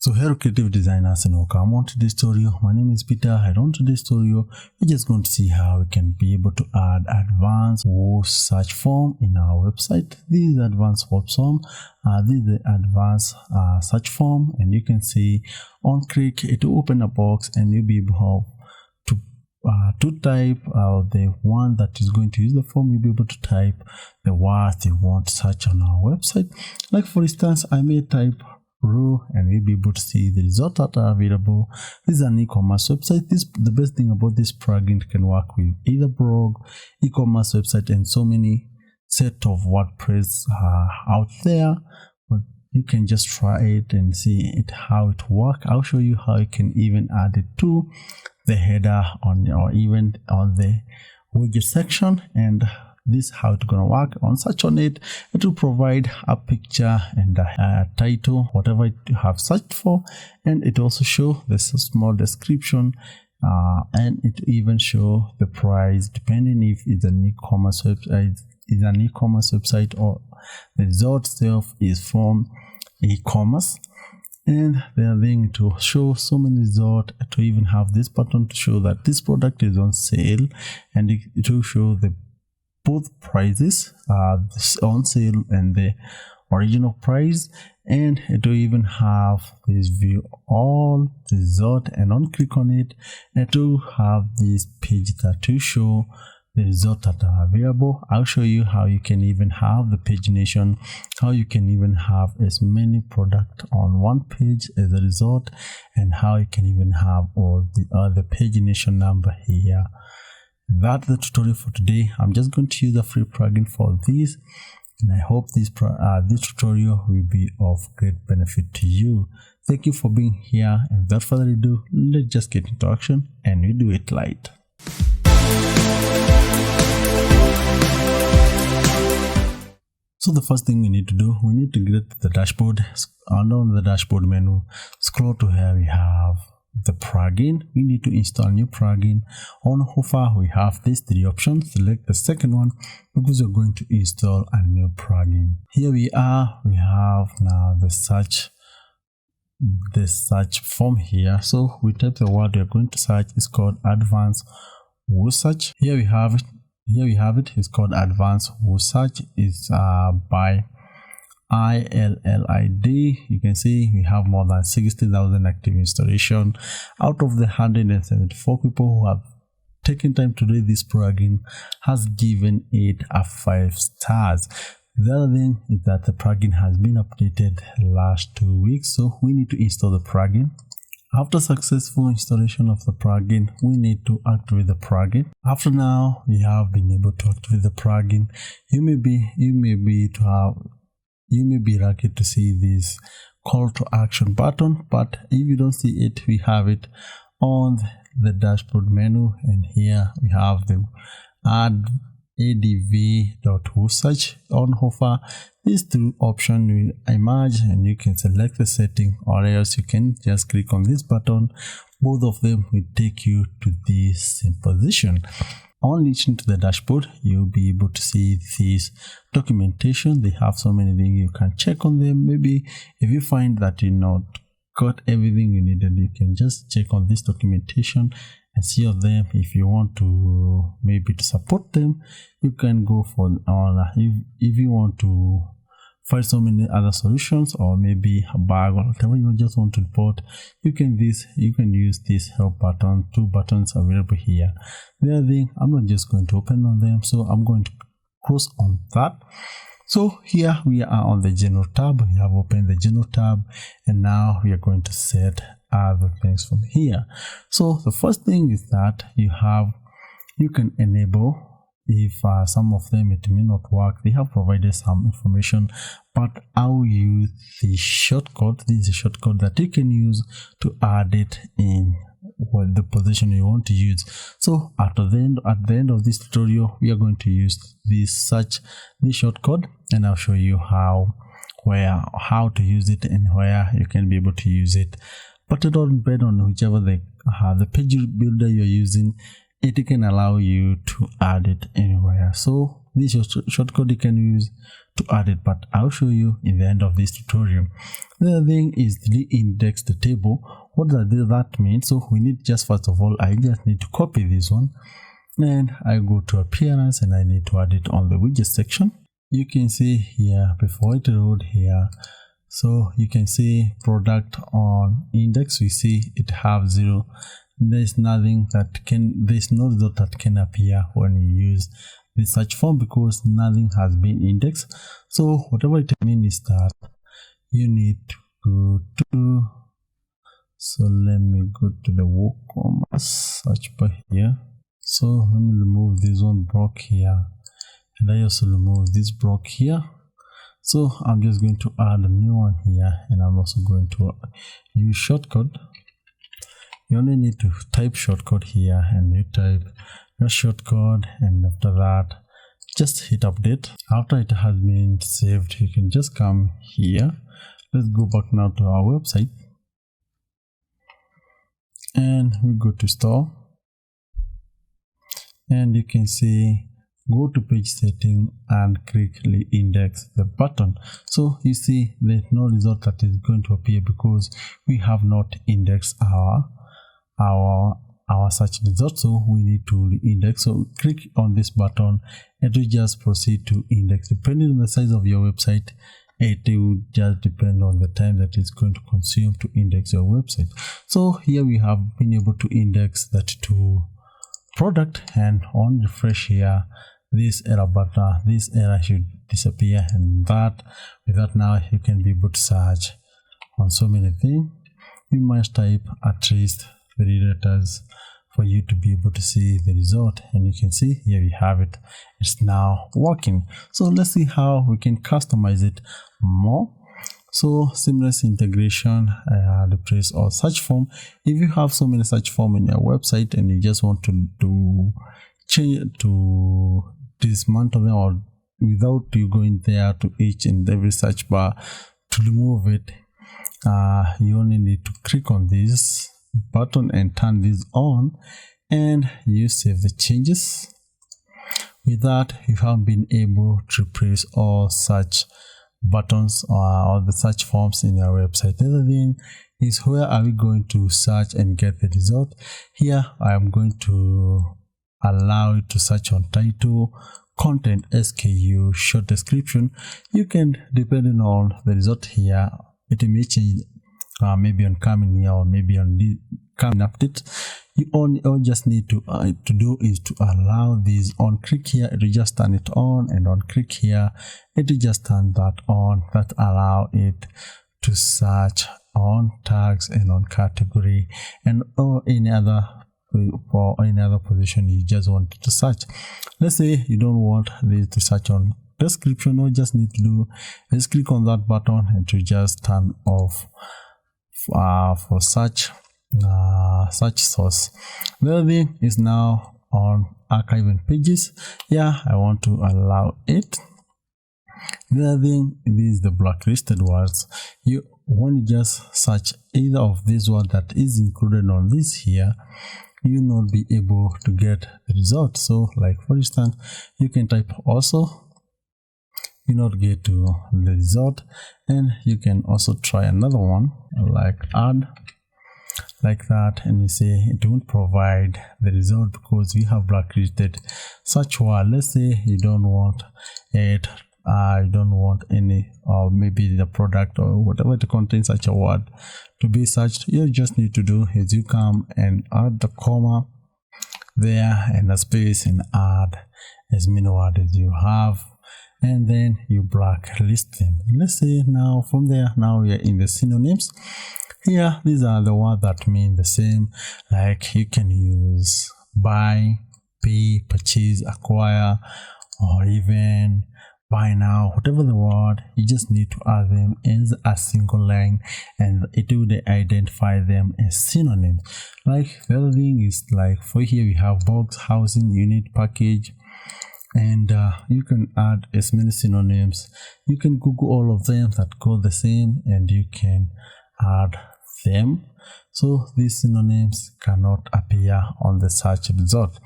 So hello creative designers and welcome on today's tutorial. My name is Peter, and on today's tutorial we're just going to see how we can be able to add advanced search form in our website. This is advanced form. This is the advanced search form, and you can see on click it will open a box and you'll be able to type the one that is going to use the form. You'll be able to type the words you want to search on our website. Like for instance, I may type row and we'll be able to see the results that are available. This is an e-commerce website. The best thing about this plugin can work with either blog, e-commerce website, and so many set of WordPress out there. But you can just try it and see it how it works. I'll show you how you can even add it to the header or even on the widget section, and this is how it's gonna work. On search on it, it will provide a picture and a title, whatever you have searched for, and it also show this small description, and it even show the price depending if it's an e-commerce website or the result itself is from e-commerce. And they are going to show so many results, to even have this button to show that this product is on sale, and it will show the both prices, on sale and the original price, and it will even have this view all result, and on click on it, it will have this page that will show the results that are available. I'll show you how you can even have the pagination, how you can even have as many products on one page as a result, and how you can even have all the other pagination number here. That's the tutorial for today. I'm just going to use a free plugin for this, and I hope this tutorial will be of great benefit to you. Thank you for being here, and without further ado, let's just get into action and we do it right. So the first thing we need to do, we need to get to the dashboard. On the dashboard menu, scroll to where we have the plugin. We need to install new plugin. On offer, we have these three options. Select the second one because we're going to install a new plugin. Here we are. We have now the search form here. So we type the word we are going to search. It's called advanced search. Here we have it. It's called advanced search. It's by ILLID. You can see we have more than 60,000 active installation. Out of the 174 people who have taken time to read this plugin has given it a 5 stars. The other thing is that the plugin has been updated last 2 weeks, so we need to install the plugin. After successful installation of the plugin, we need to activate the plugin. After now we have been able to activate the plugin, you may be lucky to see this call to action button, but if you don't see it, we have it on the dashboard menu, and here we have the add adv.search on offer. These two options will emerge, and you can select the setting, or else you can just click on this button. Both of them will take you to this same position. On reaching to the dashboard, you'll be able to see this documentation. They have so many things you can check on them. Maybe if you find that you not got everything you needed, you can just check on this documentation and see of them. If you want to maybe to support them, you can go for if you want to find so many other solutions, or maybe a bug or whatever you just want to report, you can use this help button. 2 buttons available here. The other thing, I'm not just going to open on them, so I'm going to close on that. So here we are on the general tab. We have opened the general tab, and now we are going to set other things from here. So the first thing is that you can enable. If some of them it may not work, they have provided some information, but I'll use the shortcut. This is a shortcut that you can use to add it in the position you want to use. So at the end of this tutorial, we are going to use this shortcut, and I'll show you how to use it and where you can be able to use it. But it all depends on whichever the page builder you're using. It can allow you to add it anywhere. So this shortcut you can use to add it, but I'll show you in the end of this tutorial. The other thing is re-index the table. What does that mean? So we need, just first of all, I just need to copy this one, and I go to appearance and I need to add it on the widget section. You can see here before it load here, so you can see product on index, we see it have 0. There's nothing that there's no result that can appear when you use the search form because nothing has been indexed. So whatever it means is that you need to go to, so let me go to the WooCommerce search bar here. So let me remove this one block here, and I also remove this block here. So I'm just going to add a new one here, and I'm also going to use shortcode. You only need to type shortcode here, and you type your shortcode, and after that just hit update. After it has been saved, you can just come here. Let's go back now to our website, and we go to store, and you can see go to page setting and click index the button. So you see there's no result that is going to appear because we have not indexed our search result, so we need to index. So click on this button and we just proceed to index. Depending on the size of your website, it will just depend on the time that it's going to consume to index your website. So here we have been able to index that to product, and on refresh here, this error button, this error should disappear, and with that now you can be able to search on so many things. You must type at least 3 letters for you to be able to see the result, and you can see here we have it. It's now working. So let's see how we can customize it more. So seamless integration, WordPress or search form. If you have so many search form in your website and you just want to change to dismantle them, or without you going there to each and every search bar to remove it, you only need to click on this button and turn this on, and you save the changes. With that, you have been able to replace all such buttons or all the search forms in your website. The other thing is, where are we going to search and get the result? Here I am going to allow it to search on title, content, SKU, short description. You can, depending on the result here, it may change, maybe on coming here or maybe on the coming update. You all just need to do is to allow this. On click here, it will just turn it on, and on click here, it will just turn that on. That allow it to search on tags and on category and or any other for any other position you just want to search. Let's say you don't want this to search on description, all you just need to do is click on that button and to just turn off for search source. The other thing is now on archiving pages. Yeah, I want to allow it. The other thing is the blacklisted words. You want to just search either of these words that is included on this here, you will not be able to get the result. So like for instance, you can type also, you not get to the result, and you can also try another one like add, like that, and you see it won't provide the result because we have blacklisted such word. Let's say you don't want it, you don't want any, or maybe the product or whatever it contains such a word to be searched. You just need to do is you come and add the comma there and a space and add as many words as you have, and then you blacklist them. Let's say now from there, now we are in the synonyms. Here, these are the words that mean the same, like you can use buy, pay, purchase, acquire, or even buy now. Whatever the word, you just need to add them as a single line, and it will identify them as synonyms. Like the other thing is, like for here we have box, housing, unit, package, and you can add as many synonyms. You can Google all of them that go the same, and you can add them, so these synonyms cannot appear on the search result.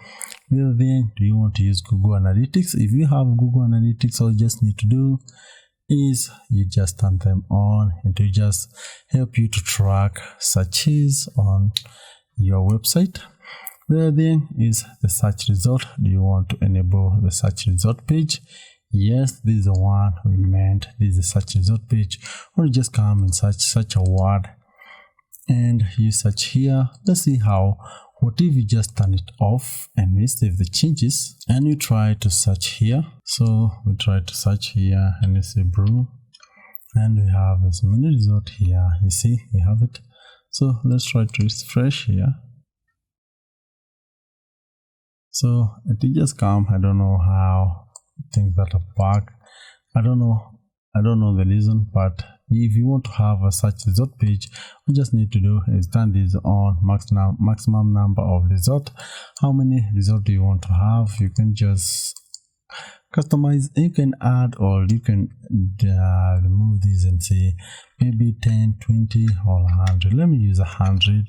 Then do you want to use Google Analytics? If you have Google Analytics, all you just need to do is you just turn them on, and to just help you to track searches on your website. Then is the search result. Do you want to enable the search result page? Yes, this is the one we meant. This is the search result page. Or you just come and search a word and you search here. Let's see how. What if you just turn it off and we save the changes and you try to search here? So we try to search here and you say brew, and we have as many results here. You see, we have it. So let's try to refresh here. So it will just come. I don't know how. I think that a bug. I don't know the reason, but if you want to have a search result page, what you just need to do is turn this on, maximum number of results. How many results do you want to have? You can just customize. You can add, or you can remove these and say maybe 10, 20 or 100. Let me use 100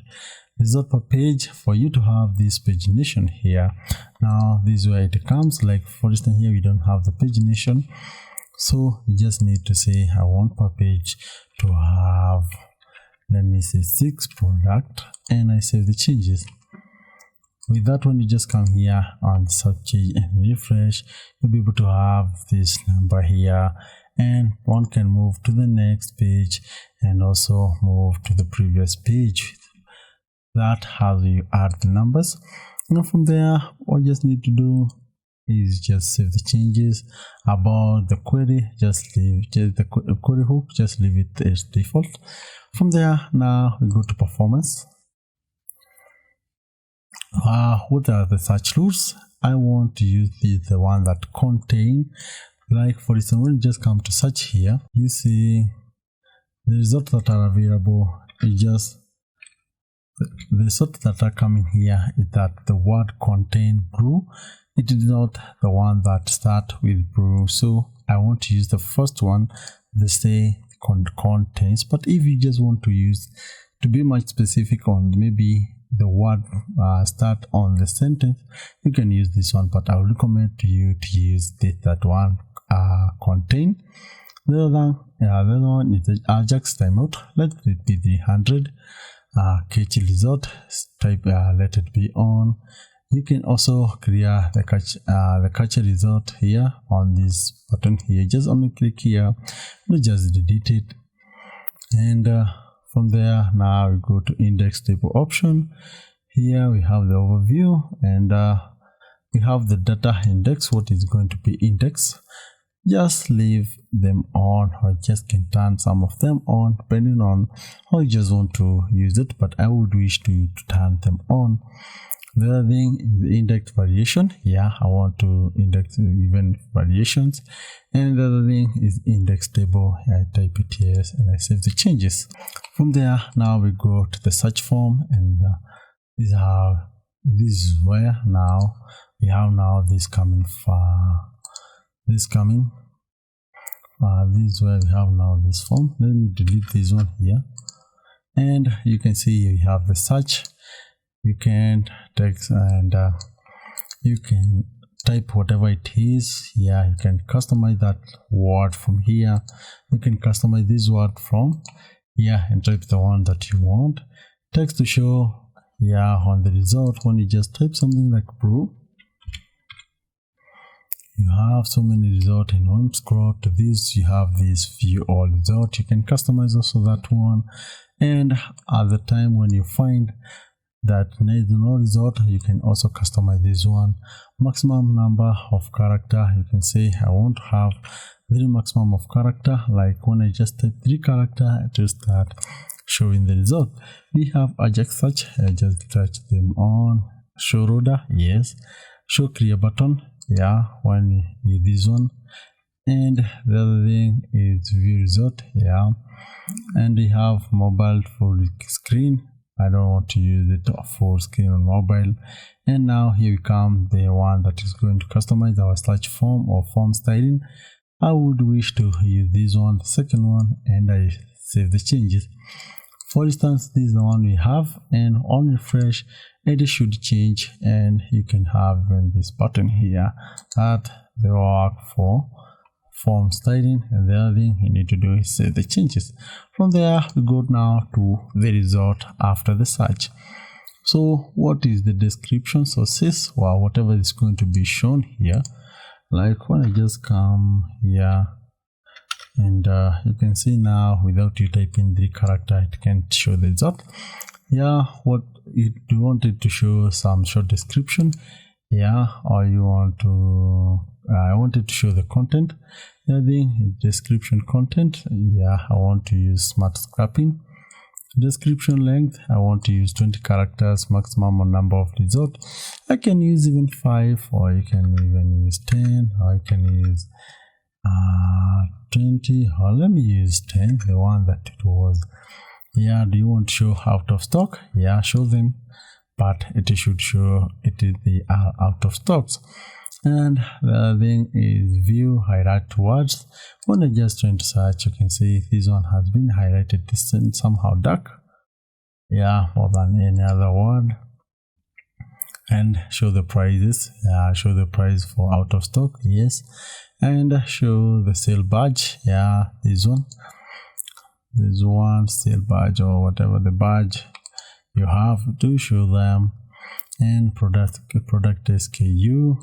result per page for you to have this pagination here. Now this is where it comes. Like for instance, here we don't have the pagination. So you just need to say I want per page to have, let me say 6 product, and I save the changes. With that one, you just come here on search and refresh. You'll be able to have this number here, and one can move to the next page and also move to the previous page. That how you add the numbers. Now from there, all you just need to do is just save the changes. About the query, just leave the query hook, just leave it as default. From there, now we go to performance. What are the search rules? I want to use the one that contain, like for instance, when you just come to search here, you see the results that are available. It just the results that are coming here is that the word contain brew. It is not the one that start with brew, so I want to use the first one. They say contains, but if you just want to use to be much specific on maybe the word start on the sentence, you can use this one, but I would recommend to you to use that one contain. The other one is the Ajax timeout. Let it be 300. Catchy result type, let it be on. You can also clear the catchy result here on this button here. Just only click here, we just delete it, and from there now we go to index table option. Here we have the overview, and we have the data index. What is going to be indexed? Just leave them on, or just can turn some of them on depending on how you just want to use it, but I would wish to turn them on. The other thing is the index variation. Yeah, I want to index even variations. And the other thing is index table. I type it yes and I save the changes. From there, now we go to the search form, and this is where now we have now this coming this is where we have now this form. Let me delete this one here, and you can see we have the search. You can text, and you can type whatever it is. Yeah, you can customize that word from here. You can customize this word from here and type the one that you want. Text to show on the result. When you just type something like brew, you have so many results, and when you scroll to this, you have this view all results. You can customize also that one, and at the time when you find that needs no result, you can also customize this one. Maximum number of character, you can say I want to have the maximum of character. Like when I just type 3 character, it will start showing the result. We have Ajax search. I just touch them on. Show rotor, yes. Show clear button, yeah, when you this one. And the other thing is view result, yeah. And we have mobile full screen. I don't want to use it full screen on mobile. And now here we come, the one that is going to customize our search form or form styling. I would wish to use this one, the second one, and I save the changes. For instance, this is the one we have, and on refresh it should change, and you can have even this button here that will work for form styling. And the other thing you need to do is save the changes. From there we go now to the result after the search. So what is the description? So this or whatever is going to be shown here, like when I just come here, and you can see now without you typing the character it can show the result. Yeah, what you wanted to show some short description, yeah, or you want to I wanted to show the content. The thing description content, yeah, I want to use smart scrapping. Description length, I want to use 20 characters, maximum number of results. I can use even 5, or you can even use 10, or you can use 20, or let me use 10, the one that it was. Yeah, do you want to show out of stock? Yeah, show them, but it should show it is the out of stocks. And the other thing is view highlight words. When I just trying to search, you can see this one has been highlighted distant, somehow dark, yeah, more than any other word. And show the prices, yeah, show the price for out of stock, yes. And show the sale badge, yeah, this one sale badge, or whatever the badge you have, to show them. And product SKU,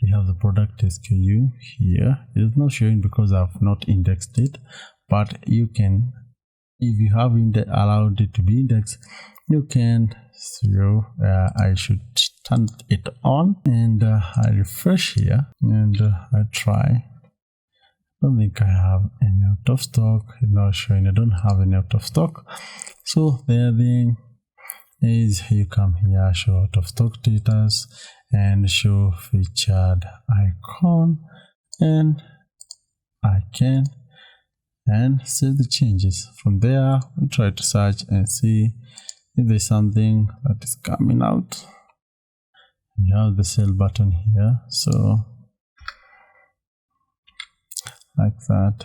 we have the product SKU here. It's not showing because I've not indexed it, but you can, if you have allowed it to be indexed, you can. So I should turn it on, and I refresh here, and I try. I don't think I have any out of stock. It's not showing I don't have any out of stock. So the other thing is you come here, show out of stock status, and show featured icon, and I can and save the changes. From there we try to search and see if there's something that is coming out. You have the sale button here, so like that.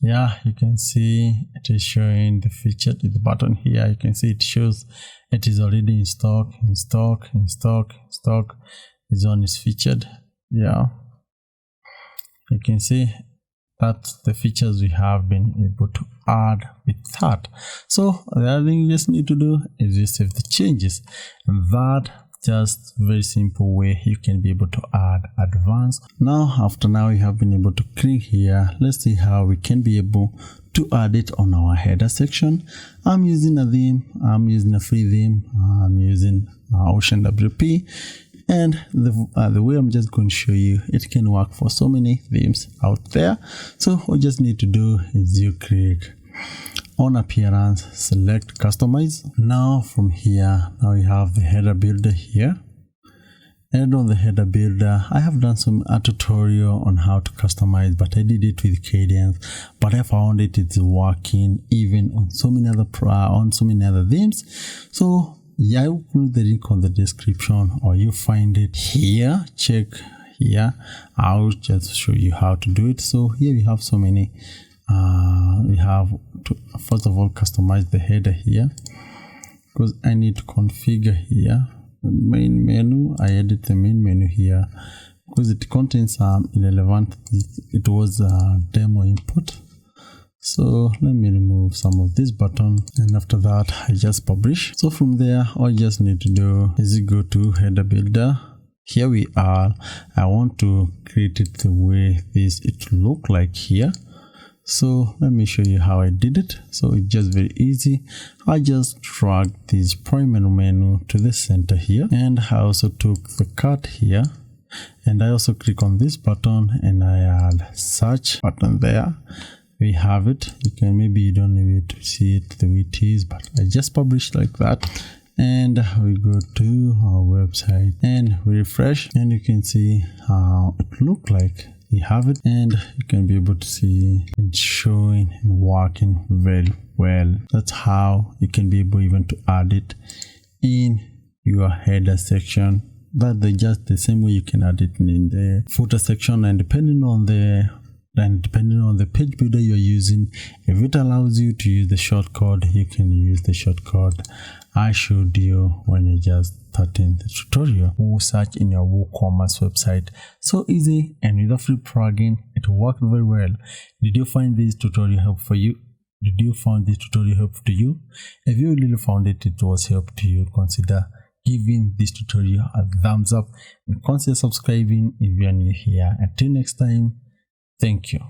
Yeah, you can see it is showing the featured the button here. You can see it shows it is already in stock. This one is featured. Yeah, you can see that's the features we have been able to add with that. So the other thing you just need to do is you save the changes, and that just very simple way you can be able to add advanced. Now after you have been able to click here, let's see how we can be able to add it on our header section. I'm using a theme, I'm using a free theme, I'm using Ocean WP, and the way I'm just going to show you, it can work for so many themes out there. So what you just need to do is you click on appearance, select customize. Now from here, now we have the header builder here, and on the header builder I have done a tutorial on how to customize, but I did it with Cadence, but I found it's working even on so many other themes. So yeah, I will put the link on the description, or you find it here. Check here, I'll just show you how to do it. So here we have so many. We have to first of all customize the header here, because I need to configure here the main menu. I edit the main menu here because it contains some irrelevant. It was a demo input, so let me remove some of this button, and after that I just publish. So from there all you just need to do is you go to header builder. Here we are. I want to create it the way it look like here. So let me show you how I did it. So it's just very easy. I just dragged this primary menu to the center here, and I also took the cut here, and I also click on this button, and I add search button there. We have it. You can, maybe you don't need to see it the way it is, but I just published like that. And we go to our website and we refresh, and you can see how it look like. You have it, and you can be able to see it showing and working very well. That's how you can be able even to add it in your header section. That's just the same way you can add it in the footer section, and depending on the And depending on the page builder you're using, if it allows you to use the shortcut, you can use the shortcut I showed you when you just starting the tutorial. We'll search in your WooCommerce website. So easy, and with a free plugin, it worked very well. Did you find this tutorial helpful for you? Did you find this tutorial helpful to you? If you really found it was helpful to you, consider giving this tutorial a thumbs up and consider subscribing if you are new here. Until next time, thank you.